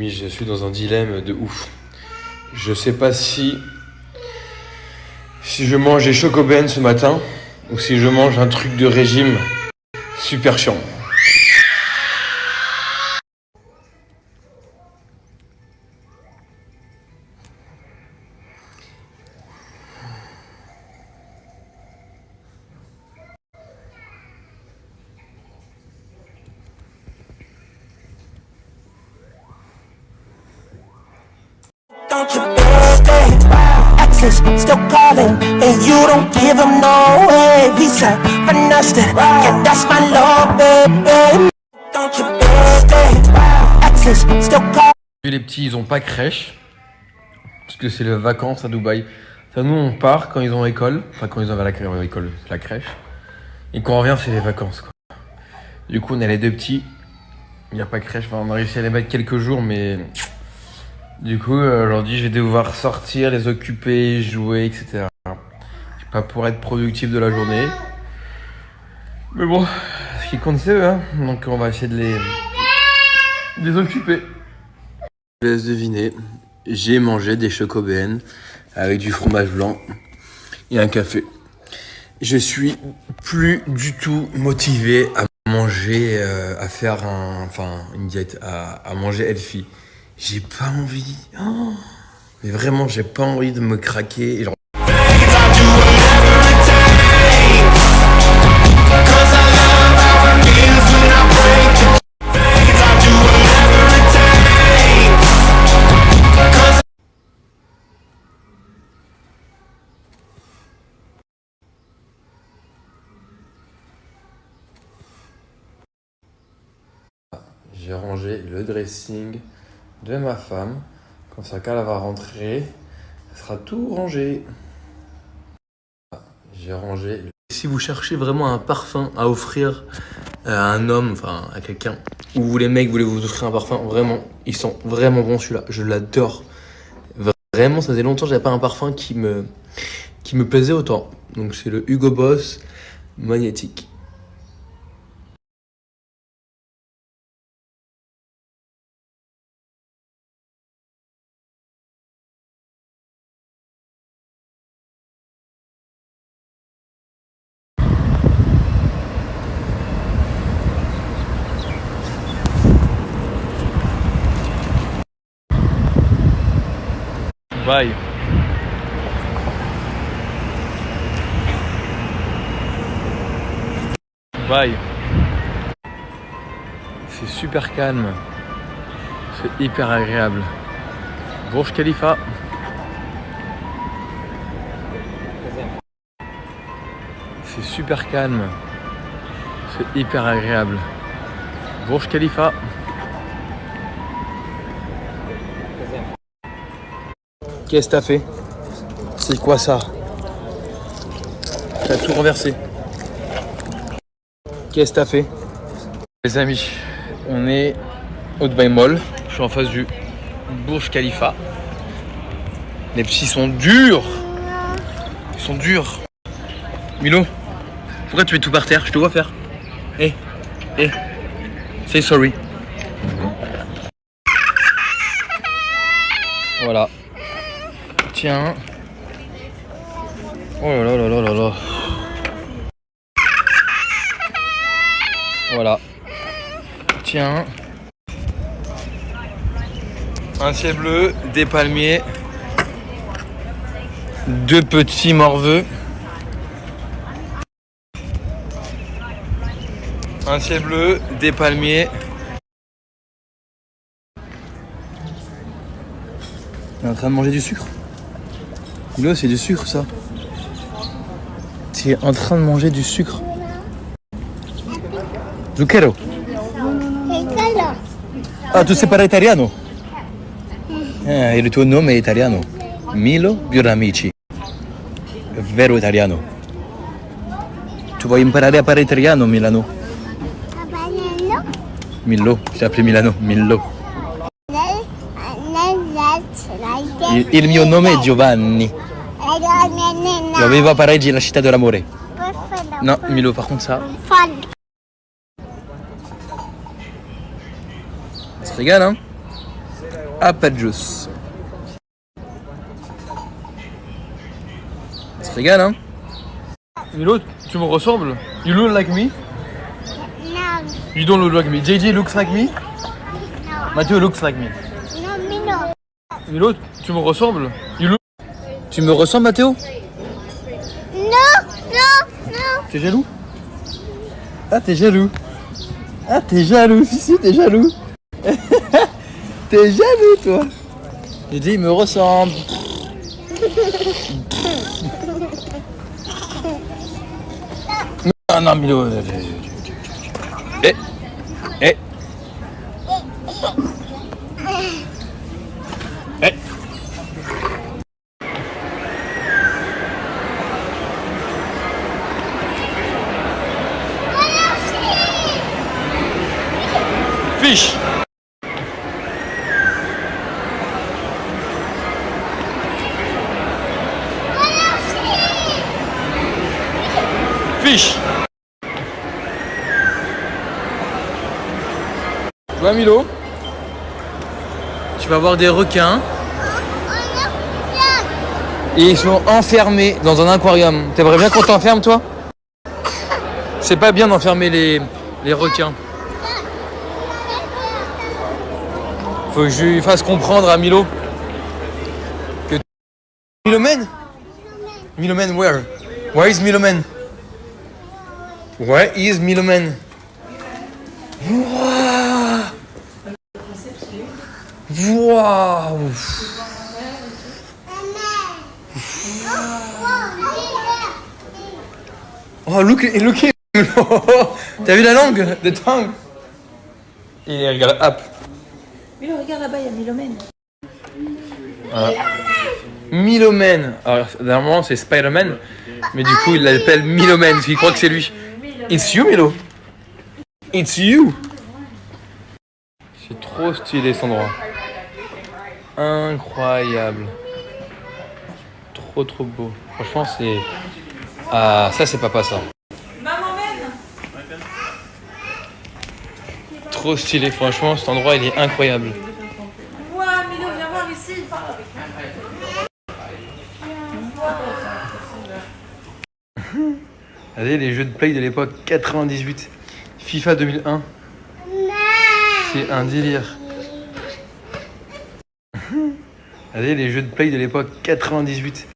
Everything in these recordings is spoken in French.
Je suis dans un dilemme de ouf. Je sais pas si je mange des Chocoben ce matin ou si je mange un truc de régime super chiant. Don't you birthday exes still calling and you don't give them no way. Visa finessed it, yeah, that's my love, baby. Don't you birthday exes still calling. Les petits, ils ont pas crèche parce que c'est les vacances à Dubaï. Ça, nous, on part quand ils ont école, enfin quand ils ont la crèche, et quand on revient, c'est les vacances, quoi. Du coup, on a les deux petits. Il n'y a pas crèche. Enfin, on a réussi à les mettre quelques jours, mais du coup, aujourd'hui, je vais devoir sortir, les occuper, jouer, etc. Je vais pas pour être productif de la journée. Mais bon, ce qui compte, c'est eux, hein. Donc, on va essayer de les occuper. Je vous laisse deviner. J'ai mangé des Chocoben avec du fromage blanc et un café. Je suis plus du tout motivé à manger, à faire une diète, à manger healthy. J'ai pas envie. Oh, mais vraiment, j'ai pas envie de me craquer. Et genre... J'ai rangé le dressing de ma femme. Comme ça, quand elle va rentrer, ça sera tout rangé. J'ai rangé. Si vous cherchez vraiment un parfum à offrir à un homme, enfin à quelqu'un, ou vous les mecs voulez vous offrir un parfum, vraiment, ils sont vraiment bons celui-là. Je l'adore. Vraiment, ça faisait longtemps que j'avais pas un parfum qui me plaisait autant. Donc c'est le Hugo Boss Magnétique. Bye. Bye. C'est super calme. C'est hyper agréable. Burj Khalifa. C'est super calme. C'est hyper agréable. Burj Khalifa. Qu'est-ce que t'as fait? C'est quoi ça? T'as tout renversé. Qu'est-ce que t'as fait? Les amis, on est au Dubai Mall. Je suis en face du Burj Khalifa. Les petits sont durs. Ils sont durs. Milo, pourquoi tu mets tout par terre? Je te vois faire. Hey, say sorry. Voilà. Tiens. Oh là là là là là là. Voilà. Tiens. Un ciel bleu, des palmiers, deux petits morveux. Un ciel bleu, des palmiers. T'es en train de manger du sucre? Là, c'est du sucre, ça. T'es en train de manger du sucre. Zucchero. Ah, tu sais parler italiano? Il tuo nome è italiano. Milo Bioramici. Vero italiano. Tu vuoi imparare a parlare italiano, Milano? Millo, je t'ai appelé Milano, Millo. Il mio nome è Giovanni. Io vivo a Parigi, la città dell'amore. Non, Milo, par contre, ça. Ça se régale, hein? Apple juice. Ça se régale, hein? Milo, tu me ressembles? You look like me? No, You don't look like me. JJ looks like me? no, Mathieu looks like me. no, me no. Milo, tu me ressembles? You look... Tu me ressembles, Mathéo? No. T'es jaloux? Ah, t'es jaloux. Ah, t'es jaloux, Fifi, t'es jaloux. T'es jaloux, toi. Il dit, il me ressemble. Non, Milo. Eh. Eh. Eh. Fish. Fish. Tu vois, Milo? Tu vas voir des requins. Et ils sont enfermés dans un aquarium. T'aimerais bien qu'on t'enferme, toi? C'est pas bien d'enfermer les requins. Faut que je lui fasse comprendre à Milo que... Milomen? Milomen, where? Where is Milomen? Where is Milomen? Wow. Oh, look at T'as vu la langue? The tongue. Il regarde, hop. Milo, regarde là-bas, il y a Milomène. Milomen. Alors, normalement, c'est Spider-Man, mais du coup, il l'appelle Milomen, parce qu'il croit que c'est lui. It's you, Milo. It's you. C'est trop stylé, cet endroit. Incroyable. Trop beau. Franchement, c'est... Ah, ça, c'est papa, ça. Maman mène. Trop stylé, franchement, cet endroit, il est incroyable. Ouah, Milo, viens voir ici. Regardez les jeux de play de l'époque 98. FIFA 2001. C'est un délire. Regardez les jeux de play de l'époque 98.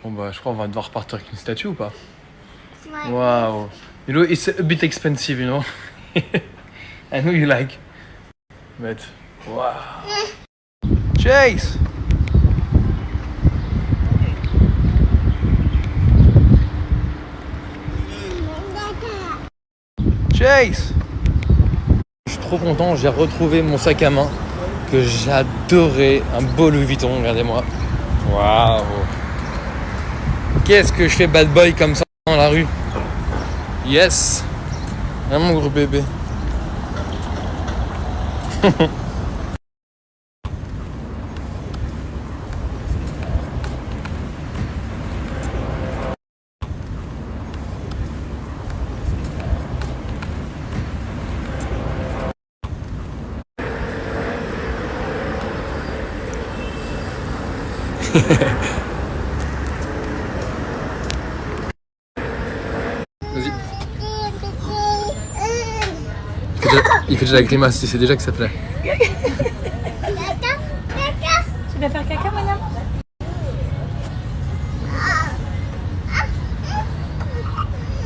Bon bah je crois qu'on va devoir repartir avec une statue ou pas? Wow. You know, it's a bit expensive, you know. I know you like. But wow. Chase! Chase! Je suis trop content, j'ai retrouvé mon sac à main que j'adorais, un beau Louis Vuitton, regardez-moi. Waouh! Qu'est-ce que je fais bad boy comme ça dans la rue? Yes! Ah, mon gros bébé. Vas-y. Il fait déjà la grimace, tu sais déjà que ça plaît. Tu vas faire caca, madame?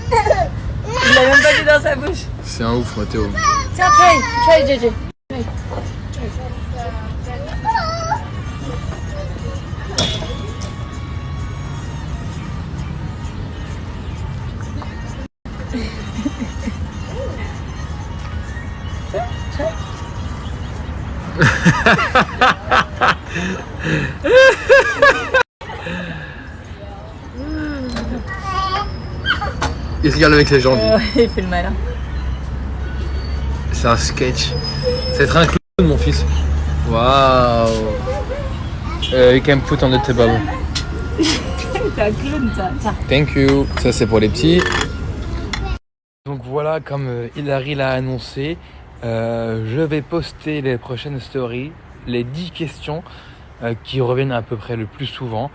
Il l'a même pas mis dans sa bouche. C'est un ouf, Mathéo. Tiens, try, JJ. Il se regarde avec ses jambes. Il fait le malin. C'est un sketch. Ça va être un clown, mon fils. Waouh. You can put on the table. T'es un clown, ça. Tiens. Thank you. Ça, c'est pour les petits. Donc voilà, comme Hilary l'a annoncé, je vais poster les prochaines stories les 10 questions qui reviennent à peu près le plus souvent,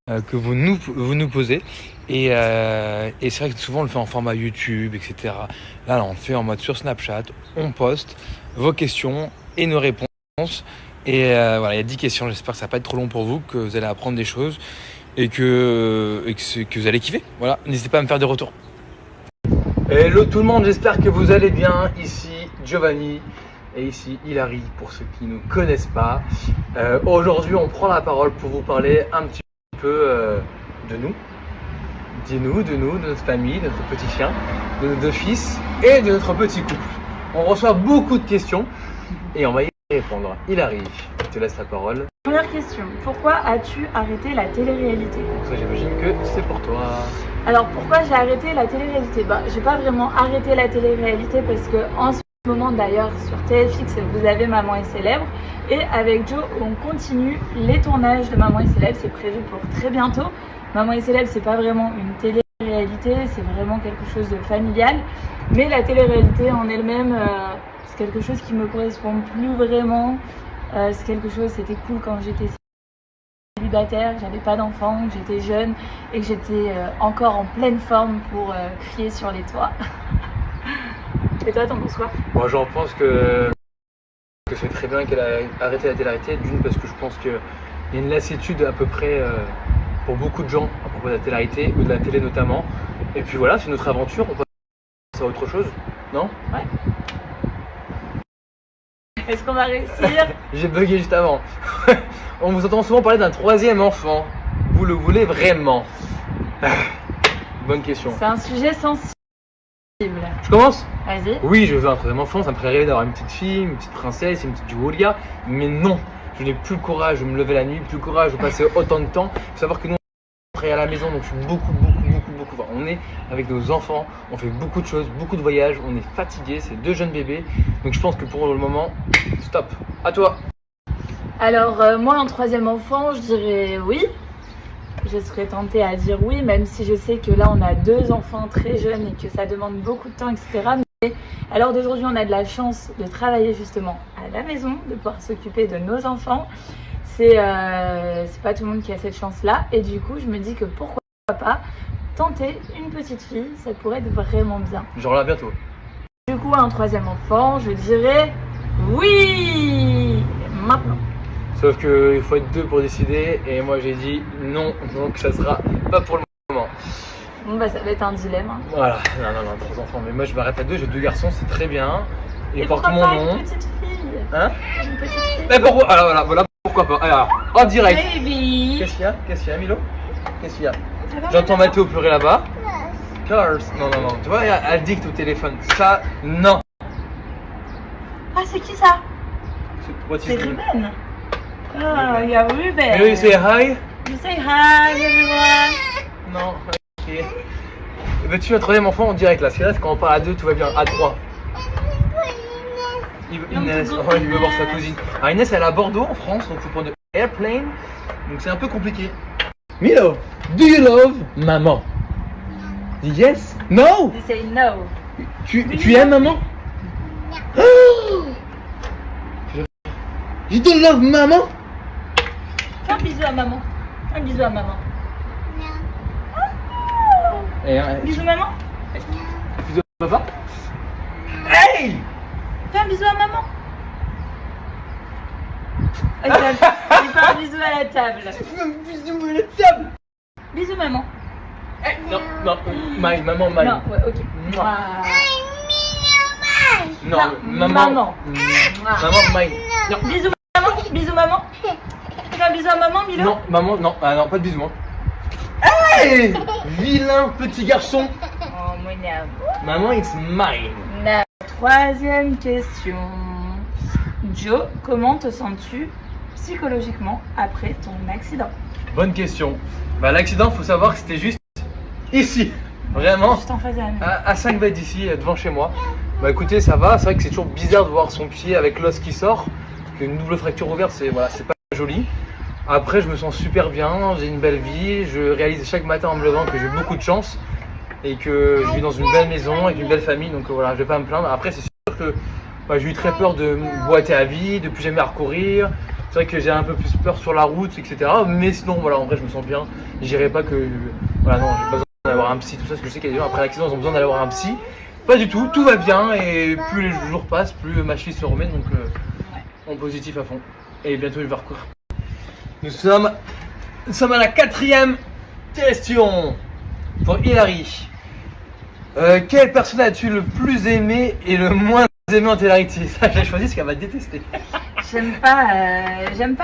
que vous nous posez. Et c'est vrai que souvent on le fait en format YouTube, etc. Là, on le fait en mode sur Snapchat, on poste vos questions et nos réponses. Et voilà, il y a 10 questions, j'espère que ça va pas être trop long pour vous, que vous allez apprendre des choses et que vous allez kiffer. Voilà, n'hésitez pas à me faire des retours. Hello tout le monde, j'espère que vous allez bien. Ici Giovanni et ici Hilary pour ceux qui ne connaissent pas. Aujourd'hui on prend la parole pour vous parler un petit peu de nous. De notre famille, de notre petit chien, de nos 2 fils et de notre petit couple. On reçoit beaucoup de questions et on va y répondre. Hilary, je te laisse la parole. Première question, pourquoi as-tu arrêté la télé-réalité? Ça, j'imagine que c'est pour toi. Alors pourquoi j'ai arrêté la télé-réalité? J'ai pas vraiment arrêté la télé-réalité parce que en ce moment d'ailleurs sur TFX vous avez Maman est célèbre et avec Joe on continue les tournages de Maman est célèbre, c'est prévu pour très bientôt. Maman est célèbre, c'est pas vraiment une télé-réalité, c'est vraiment quelque chose de familial. Mais la télé-réalité en elle-même, c'est quelque chose qui me correspond plus vraiment. C'est quelque chose, c'était cool quand j'étais célibataire, que j'avais pas d'enfant, que j'étais jeune et que j'étais encore en pleine forme pour crier sur les toits. Et toi, t'en penses quoi? Moi, j'en pense que c'est très bien qu'elle a arrêté la télé-réalité. D'une, parce que je pense qu'il y a une lassitude à peu près pour beaucoup de gens à propos de la télé-réalité ou de la télé notamment. Et puis voilà, c'est notre aventure, on passe à autre chose, non? Ouais. Est-ce qu'on va réussir? J'ai bugué juste avant. On vous entend souvent parler d'un 3e enfant. Vous le voulez vraiment? Bonne question. C'est un sujet sensible. Je commence? Vas-y. Oui, je veux un 3e enfant, ça me ferait rêver d'avoir une petite fille, une petite princesse, une petite Julia. Mais non, je n'ai plus le courage de me lever la nuit, plus le courage de passer autant de temps. Il faut savoir que nous, on travaille à la maison, donc je suis beaucoup. Enfin, on est avec nos enfants, on fait beaucoup de choses, beaucoup de voyages, on est fatigué, c'est 2 jeunes bébés. Donc je pense que pour le moment, stop. À toi. Alors moi, un 3e enfant, je dirais oui. Je serais tentée à dire oui, même si je sais que là, on a 2 enfants très jeunes et que ça demande beaucoup de temps, etc. Mais à l'heure d'aujourd'hui, on a de la chance de travailler justement à la maison, de pouvoir s'occuper de nos enfants. C'est pas tout le monde qui a cette chance-là. Et du coup, je me dis que pourquoi pas tenter une petite fille, ça pourrait être vraiment bien. Genre là bientôt. Du coup, un 3e enfant, je dirais oui maintenant. Sauf qu'il faut être 2 pour décider et moi j'ai dit non, donc ça sera pas pour le moment. Bon bah ça va être un dilemme. Hein. Voilà, non, 3 enfants. Mais moi je m'arrête à 2, j'ai 2 garçons, c'est très bien. Et porte pourquoi mon pas nom. une petite fille? Hein? Une petite fille. Mais pourquoi? Alors voilà, pourquoi pas. Alors, en direct. Baby. Qu'est-ce qu'il y a, Milo? Qu'est-ce qu'il y a? Ça va, J'entends maman? Mathéo pleurer là-bas. Cars. Non. Tu vois, elle dicte au téléphone. Ça, non. Ah c'est qui ça? What is C'est it? Ruben. Ah, il y a Ruben. Hello, you say hi? You say hi everyone. Non, ok. Veux-tu un 3e enfant en direct là? Parce que là, quand on parle à 2, tout va bien. À 3. Inès, il veut voir sa cousine. Alors Inès, elle est à Bordeaux en France, donc il faut prendre de airplane. Donc c'est un peu compliqué. Milo, do you love maman? Yes? No? You say no. Tu aimes maman? You don't love maman? Fais un bisou à maman. Un bisou à maman. Bisou maman. Bisous à papa? Hey! Fais un bisou à maman. Il fait un bisou à la table. Bisous à la table! Bisou maman. Hey, non, maman, Mine. Non, ouais, ok. Mouah. Non, Non, maman. Maman, Mine. Non. Bisous maman. Bisous maman. Fais un bisou à maman, Milo. Non, maman, non. Ah non, pas de bisous, hein. Hey! Vilain petit garçon. Oh mon amour. Maman, it's mine. La 3e question. Joe, comment te sens-tu psychologiquement après ton accident? Bonne question. Bah, l'accident, faut savoir que c'était juste ici. Vraiment. Juste en face de la maison. À 5 mètres d'ici, devant chez moi. Bah écoutez, ça va. C'est vrai que c'est toujours bizarre de voir son pied avec l'os qui sort. Parce qu'une double fracture ouverte, c'est voilà, c'est pas joli. Après, je me sens super bien. J'ai une belle vie. Je réalise chaque matin en me levant que j'ai beaucoup de chance. Et que je vis dans une belle maison avec une belle famille. Donc voilà, je vais pas me plaindre. Après, c'est sûr que j'ai eu très peur de me boiter à vie, de plus jamais recourir. C'est vrai que j'ai un peu plus peur sur la route, etc. Mais sinon, voilà, en vrai, je me sens bien. J'irai pas que. Voilà, non, j'ai pas besoin d'avoir un psy, tout ça, parce que je sais qu'il y a des gens après l'accident, ils ont besoin d'aller voir un psy. Pas du tout, tout va bien et plus les jours passent, plus ma cheville se remet, donc en positif à fond. Et bientôt il va recourir. Nous sommes à la 4e question pour Hilary. Quelle personne as-tu le plus aimé et le moins aimé en télé-réalité? Ça, j'ai choisi ce qu'elle va détester. J'aime pas.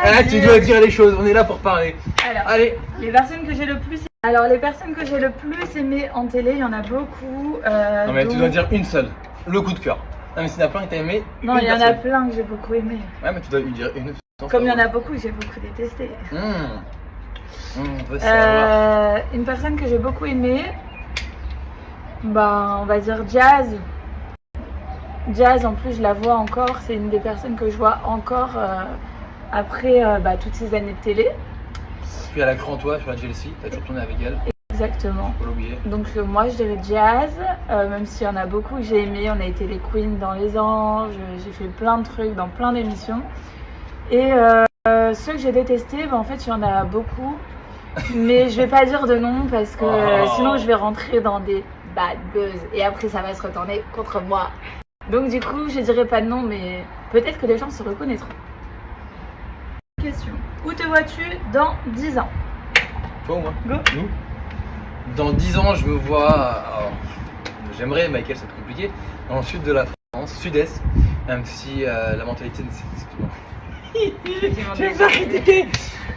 Ah, tu dois dire les choses, on est là pour parler. Alors, allez. les personnes que j'ai le plus. Alors, les personnes que j'ai le plus aimées en télé, il y en a beaucoup. Non, mais dont... tu dois dire une seule, le coup de cœur. Non, mais s'il y en a plein que t'as aimé. Non, il y en a plein que j'ai beaucoup aimé. Ouais, mais tu dois lui dire une. Comme il y en a beaucoup que j'ai beaucoup détesté. On veut savoir. Une personne que j'ai beaucoup aimée, on va dire Jazz. Jazz, en plus, je la vois encore. C'est une des personnes que je vois encore après toutes ces années de télé. Puis à la Grand Toit sur la Chelsea, t'as toujours tourné avec elle. Exactement. Faut l'oublier. Donc moi je dirais Jazz, même s'il y en a beaucoup que j'ai aimé. On a été les queens dans Les Anges, j'ai fait plein de trucs dans plein d'émissions. Et ceux que j'ai détestés, en fait il y en a beaucoup. Mais je vais pas dire de nom parce que sinon je vais rentrer dans des bad buzz. Et après ça va se retourner contre moi. Donc du coup je dirais pas de nom, mais peut-être que les gens se reconnaîtront. Question. Où te vois-tu dans 10 ans? Toi ou moi? Go. Nous. Dans 10 ans, je me vois. Alors, j'aimerais, Michael, c'est compliqué. Dans le sud de la France, sud-est. Même si la mentalité. Je vais me faire critiquer.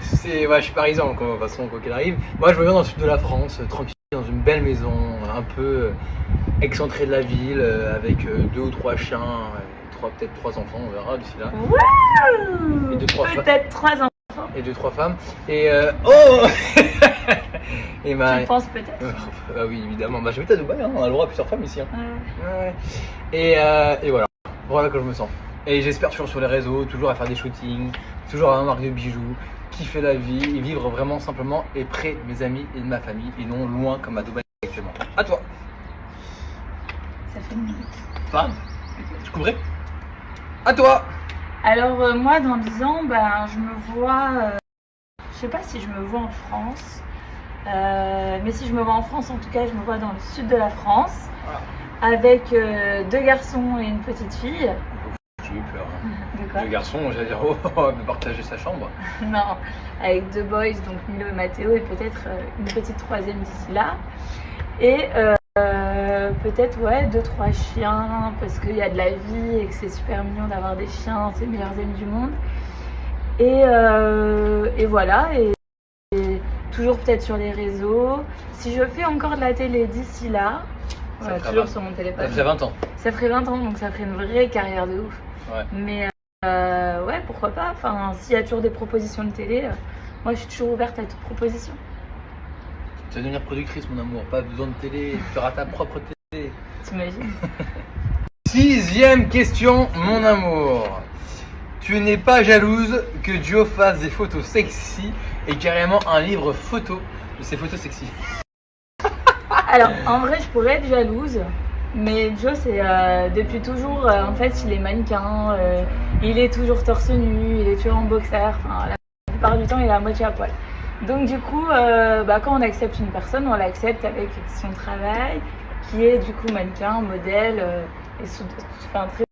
Je suis parisien, donc de toute façon, quoi qu'il arrive. Moi, je me vois dans le sud de la France, tranquille, dans une belle maison, un peu excentrée de la ville, avec 2 ou 3 chiens. Peut-être 3 enfants, on verra d'ici là. Wouh. Et 2-3 peut-être 3 enfants. Et 2-3 femmes. Et oh. Et Tu le penses peut-être. Bah oui, évidemment. J'habite à Dubaï, on a le droit à plusieurs femmes ici. Ouais. Et voilà. Voilà que je me sens. Et j'espère toujours sur les réseaux, toujours à faire des shootings, toujours à avoir une marque de bijoux, kiffer la vie et vivre vraiment simplement et près de mes amis et de ma famille et non loin comme à Dubaï actuellement. À toi. Ça fait une minute. Pas. Je couvrais. À toi. Alors moi dans 10 ans, je me vois, je sais pas si je me vois en France, mais si je me vois en France, en tout cas je me vois dans le sud de la France, avec 2 garçons et une petite fille. J'ai eu peur. De quoi? 2 garçons, j'allais dire on peut partager sa chambre. Non, avec 2 boys, donc Milo et Mathéo, et peut-être une petite 3e d'ici là. Et peut-être 2-3 chiens parce qu'il y a de la vie et que c'est super mignon d'avoir des chiens, c'est les meilleurs amis du monde. Et voilà, et toujours peut-être sur les réseaux. Si je fais encore de la télé d'ici là, toujours sur mon téléphone. Ça ferait 20 ans. Ça ferait 20 ans, donc ça ferait une vraie carrière de ouf. Ouais. Mais pourquoi pas. Enfin, s'il y a toujours des propositions de télé, moi je suis toujours ouverte à toute proposition. Tu vas devenir productrice, mon amour, pas besoin de télé, tu auras ta propre télé. T'imagines? 6e question, mon amour. Tu n'es pas jalouse que Joe fasse des photos sexy et carrément un livre photo de ses photos sexy? Alors, en vrai, je pourrais être jalouse, mais Joe, c'est depuis toujours, en fait, il est mannequin, il est toujours torse nu, il est toujours en boxer, enfin, la plupart du temps, il est à moitié à poil. Donc du coup, quand on accepte une personne, on l'accepte avec son travail, qui est du coup mannequin, modèle, et très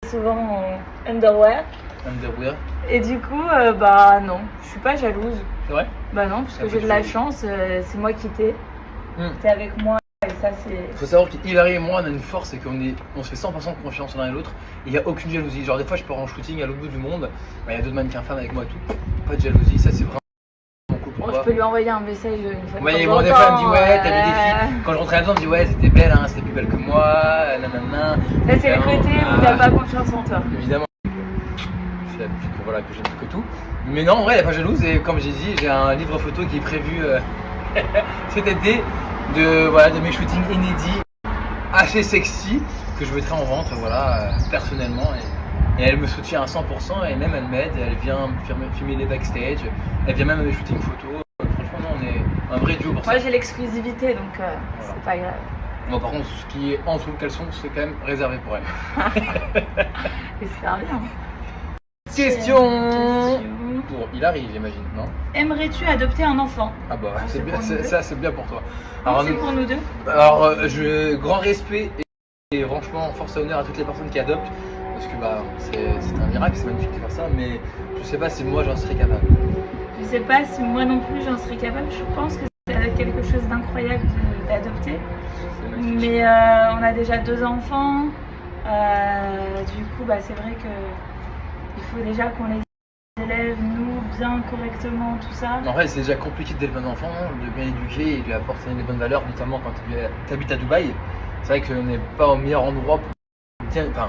souvent en underwear. Underwear. Et du coup, non, je suis pas jalouse. C'est vrai? Bah non, parce que j'ai de la chance, c'est moi qui t'ai. T'es avec moi et ça c'est... Faut savoir qu'Hilary et moi on a une force, c'est qu'on se fait 100% confiance l'un et l'autre. Il n'y a aucune jalousie. Genre des fois je pars en shooting à l'autre bout du monde, il y a d'autres mannequins femmes avec moi et tout. Pas de jalousie, ça c'est vraiment cool pour je peux lui envoyer un message une fois. Ouais, bon, des fois elle me dit ouais, t'as vu des filles. Quand je rentrais à la maison, elle me dit ouais, c'était belle, hein, c'était plus belle que moi, nanana. Là c'est le côté où t'as pas confiance en toi. Évidemment. C'est la petite que j'aime plus que tout. Mais non, en vrai, elle est pas jalouse et comme j'ai dit, j'ai un livre photo qui est prévu cet été de mes shootings inédits assez sexy que je mettrai en vente personnellement et elle me soutient à 100% et même elle m'aide, elle vient filmer les backstage, elle vient même à mes shootings photos. Franchement on est un vrai duo pour ça. Moi j'ai l'exclusivité donc c'est pas grave. Moi par contre ce qui est en dessous le caleçon c'est quand même réservé pour elle. J'espère bien. Question pour Hilary, j'imagine, non? Aimerais-tu adopter un enfant? Ah bah, C'est c'est bien, pour nous deux. ça c'est bien pour toi. C'est pour nous deux. Alors, grand respect et franchement, force et honneur à toutes les personnes qui adoptent. Parce que bah, c'est un miracle, c'est magnifique de faire ça, mais je sais pas si moi j'en serais capable. Je sais pas si moi non plus j'en serais capable. Je pense que c'est quelque chose d'incroyable d'adopter. C'est magnifique. Mais on a déjà 2 enfants. Du coup, bah, c'est vrai que il faut déjà qu'on les élève, nous, bien correctement, tout ça. En fait, c'est déjà compliqué d'élever un enfant, de bien l'éduquer et de lui apporter les bonnes valeurs, notamment quand tu habites à Dubaï. C'est vrai qu'on n'est pas au meilleur endroit pour bien. Enfin,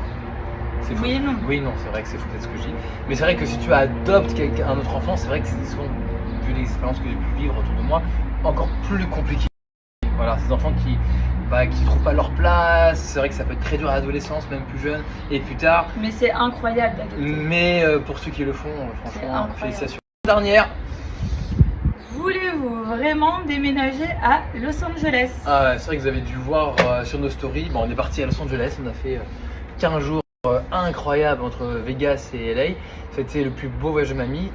c'est faux. Oui et non. Oui, non, c'est vrai que c'est faux, peut-être ce que je dis. Mais c'est vrai que si tu adoptes un autre enfant, c'est vrai que c'est souvent, vu l'expérience que j'ai pu vivre autour de moi, encore plus compliqué. Voilà, ces enfants qui trouvent pas leur place, c'est vrai que ça peut être très dur à l'adolescence, même plus jeune, et plus tard. Mais c'est incroyable d'adopter. Mais pour ceux qui le font, C'est franchement, incroyable. félicitations. Dernière. Voulez-vous vraiment déménager à Los Angeles? Ah, c'est vrai que vous avez dû voir sur nos stories. Bon, on est parti à Los Angeles, on a fait 15 jours incroyables entre Vegas et LA. C'était le plus beau voyage de ma vie.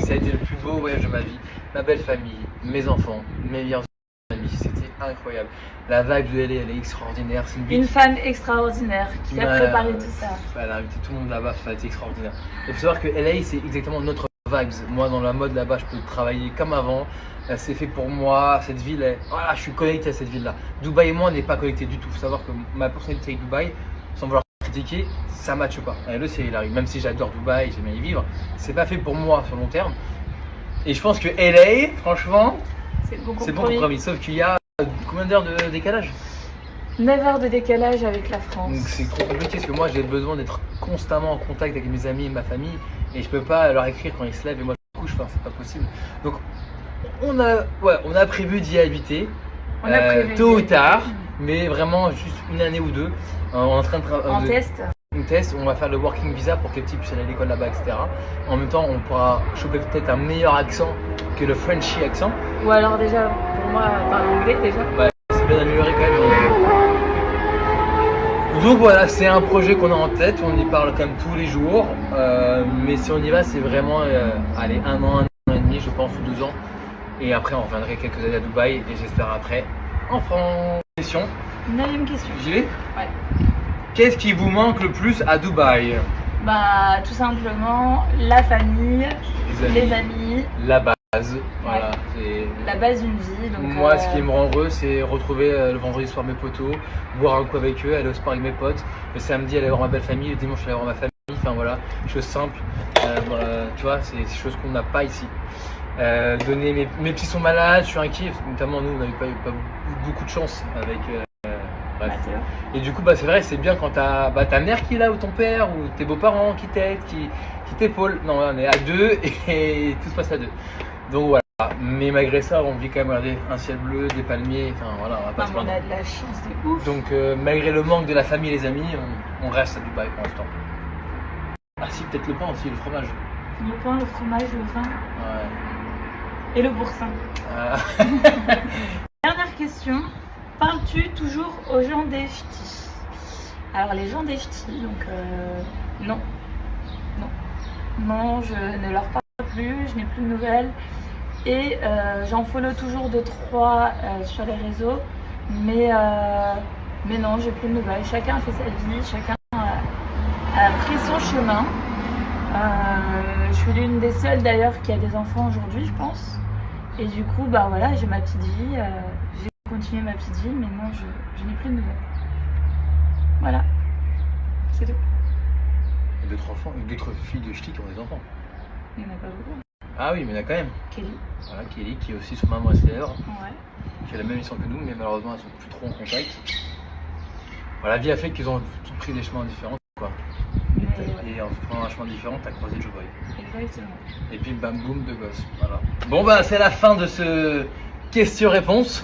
Ça a été le plus beau voyage de ma vie. Ma belle famille, mes enfants, mes meilleurs amis. C'était incroyable. La vibe de LA, elle est extraordinaire. C'est Une femme extraordinaire qui a préparé tout ça. Elle a invité tout le monde là-bas, ça a été extraordinaire. Il faut savoir que LA, c'est exactement notre vibes. Moi, dans la mode là-bas, je peux travailler comme avant. C'est fait pour moi. Cette ville, voilà, je suis connecté à cette ville-là. Dubaï et moi, on n'est pas connectés du tout. Il faut savoir que ma personnalité avec Dubaï, sans vouloir critiquer, ça matche pas. Et le c'est Hilary. Même si j'adore Dubaï, j'aime y vivre, c'est pas fait pour moi sur long terme. Et je pense que LA, franchement, C'est bon c'est bon compromis. compromis. Sauf qu'il y a combien d'heures de décalage? 9 heures de décalage avec la Donc France. c'est trop compliqué parce que moi j'ai besoin d'être constamment en contact avec mes amis et ma famille et je peux pas leur écrire quand ils se lèvent et moi je me couche, enfin, c'est pas possible. Donc on a prévu d'y habiter On a prévu tôt ou d'y tard, habiter. mais vraiment juste une année ou deux. On est en train En de test. une test, on va faire le working visa pour que les petits puissent aller à l'école là-bas, etc. En même temps, on pourra choper peut-être un meilleur accent que le Frenchy accent. Ou alors déjà, pour moi, parler anglais déjà. C'est bien amélioré quand même. Donc voilà, c'est un projet qu'on a en tête, on y parle quand même tous les jours. Mais si on y va, c'est vraiment allez, un an et demi, je pense, ou 2 ans. Et après, on reviendrait quelques années à Dubaï et j'espère après en France. Question. 9e question. J'y vais? Ouais. Qu'est-ce qui vous manque le plus à Dubaï? Bah, tout simplement, la famille, les amis, La base. Voilà. C'est- la base d'une vie. Donc, Moi, ce qui me rend heureux, c'est retrouver le vendredi soir mes potos, boire un coup avec eux, aller au sport avec mes potes. Le samedi, aller voir ma belle famille. Le dimanche, aller voir ma famille. Enfin voilà, choses simples. Voilà, tu vois, c'est des choses qu'on n'a pas ici. Donner mes petits sont malades, je suis inquiet. Notamment, nous, on n'a pas eu beaucoup de chance avec. Bref. c'est vrai. Et du coup, bah, c'est vrai, c'est bien quand t'as ta mère qui est là, ou ton père, ou tes beaux-parents qui t'aident, qui t'épaulent. Non, là, on est à 2 et tout se passe à 2. Donc voilà. Mais malgré ça, on vit quand même regardez, un ciel bleu, des palmiers, enfin voilà, on va pas se Enfin, on plaindre. a de la chance de ouf. Donc malgré le manque de la famille et les amis, on reste à Dubaï pour l'instant. Ah si, peut-être le pain aussi, le fromage. Le pain, le fromage, le vin Ouais. et le boursin. Ah. Dernière question. Parles-tu toujours aux gens des ch'tis? Alors les gens des ch'tis, donc non. Non, je ne leur parle plus, je n'ai plus de nouvelles. Et j'en follow toujours 2-3 sur les réseaux. Mais non, j'ai plus de nouvelles. Chacun a fait sa vie, chacun a pris son chemin. Je suis l'une des seules d'ailleurs qui a des enfants aujourd'hui, je pense. Et du coup, bah voilà, j'ai ma petite vie. J'ai continué ma petite vie, mais non, je n'ai plus de nouvelles. Voilà. C'est tout. Il y a d'autres filles de ch'tis qui ont des enfants. Il n'y en a pas beaucoup. Ah oui, mais il y en a quand même. Kelly. Voilà, Kelly qui est aussi son maman est célèbre, Ouais. qui a la même mission que nous, mais malheureusement elles sont plus trop en contact. Voilà, la vie a fait qu'ils ont toutes pris des chemins différents, quoi. Mais, Et en prenant un chemin différent, t'as croisé Joe Boy. exactement. Et puis bam boum de gosse. Voilà. Bon bah c'est la fin de ce question-réponse.